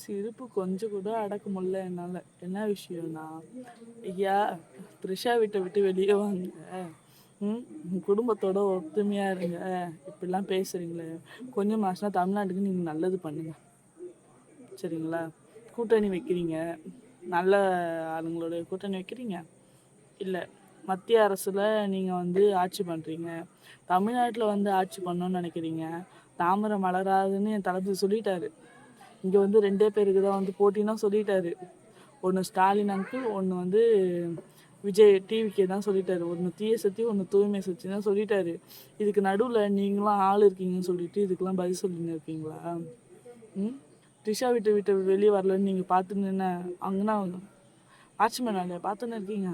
சிரிப்பு கொஞ்சம் கூட அடக்க முடியல என்னால். என்ன விஷயம்னா, ஐயா த்ரிஷா வீட்டை விட்டு வெளியே வாங்க. உங்க குடும்பத்தோட ஒத்துமையாக இருங்க. இப்படிலாம் பேசுகிறீங்களே, கொஞ்சம் மாசம்னா தமிழ்நாட்டுக்கு நீங்கள் நல்லது பண்ணுங்க. சரிங்களா? கூட்டணி வைக்கிறீங்க, நல்ல ஆளுங்களுடைய கூட்டணி வைக்கிறீங்க. இல்லை, மத்திய அரசில் நீங்கள் வந்து ஆட்சி பண்ணுறீங்க, தமிழ்நாட்டில் வந்து ஆட்சி பண்ணணும்னு நினைக்கிறீங்க. தாமரை மலராதுன்னு என் தளபதி சொல்லிட்டாரு. இங்கே வந்து 2 பேருக்கு தான் வந்து போட்டின்னா சொல்லிட்டாரு. ஒன்று ஸ்டாலின் அங்கிள், ஒன்று வந்து விஜய் டிவிக்கே தான் சொல்லிட்டாரு. ஒன்று தீய சக்தி, ஒன்று தூய்மை சக்தி தான் சொல்லிட்டாரு. இதுக்கு நடுவில் நீங்களாம் ஆள் இருக்கீங்கன்னு சொல்லிட்டு இதுக்கெல்லாம் பதில் சொல்லின்னு இருக்கீங்களா? த்ரிஷா விட்டு வெளியே வரலன்னு நீங்கள் பார்த்துன்னு என்ன அங்கன்னா வாட்ச்மேன் வேலையை பார்த்துன்னு இருக்கீங்க?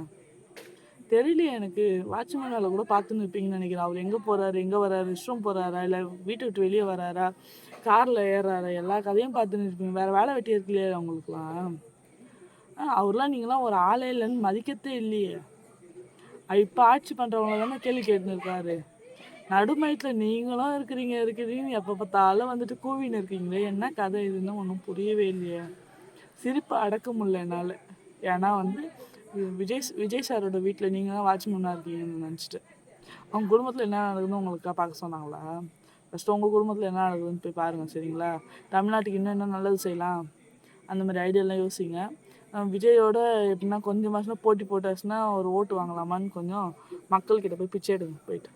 தெரியலையே எனக்கு. வாட்ச்மேன் வேலை கூட பார்த்துன்னு இருப்பீங்கன்னு நினைக்கிறேன். அவர் எங்கே போகிறாரு, எங்கே வர்றாரு, ரெஸ்ட்ரூம் போகிறாரா, இல்லை வீட்டை விட்டு வெளியே வராரா, காரில் ஏறாரா, எல்லா கதையும் பார்த்துன்னு இருப்பீங்க. வேறு வேலை வெட்டி இருக்கு இல்லையா அவங்களுக்குலாம்? அவர்லாம் நீங்களாம் ஒரு ஆளே இல்லைன்னு மதிக்கத்தே இல்லையே. இப்போ ஆட்சி பண்ணுறவங்கள தானே கேள்வி கேட்டுன்னு இருக்காரு. நடுமயத்தில் நீங்களும் இருக்கிறீங்க எப்போ பார்த்தாலும் வந்துட்டு கூவின்னு இருக்கீங்களே, என்ன கதை இதுன்னு ஒன்றும் புரியவே இல்லையே. சிரிப்பு அடக்க முடியல என்னால். ஏன்னா வந்து விஜய் சாரோட வீட்டில் நீங்கள் தான் வாட்ச்மேனாக இருக்கீங்கன்னு நினச்சிட்டு, அவங்க குடும்பத்தில் என்ன நடக்குதுன்னு உங்களுக்கு பார்க்க சொன்னாங்களா? ஃபஸ்ட்டு உங்கள் குடும்பத்தில் என்ன நடக்குதுன்னு போய் பாருங்கள். சரிங்களா? தமிழ்நாட்டுக்கு இன்னும் என்ன நல்லது செய்யலாம், அந்த மாதிரி ஐடியாலாம் யோசிங்க. விஜயோட எப்படின்னா கொஞ்சம் மாதம் போட்டி போட்டாச்சுன்னா ஒரு ஓட்டு வாங்கலாமான்னு கொஞ்சம் மக்கள்கிட்ட போய் பிச்சை எடுங்க போயிட்டு.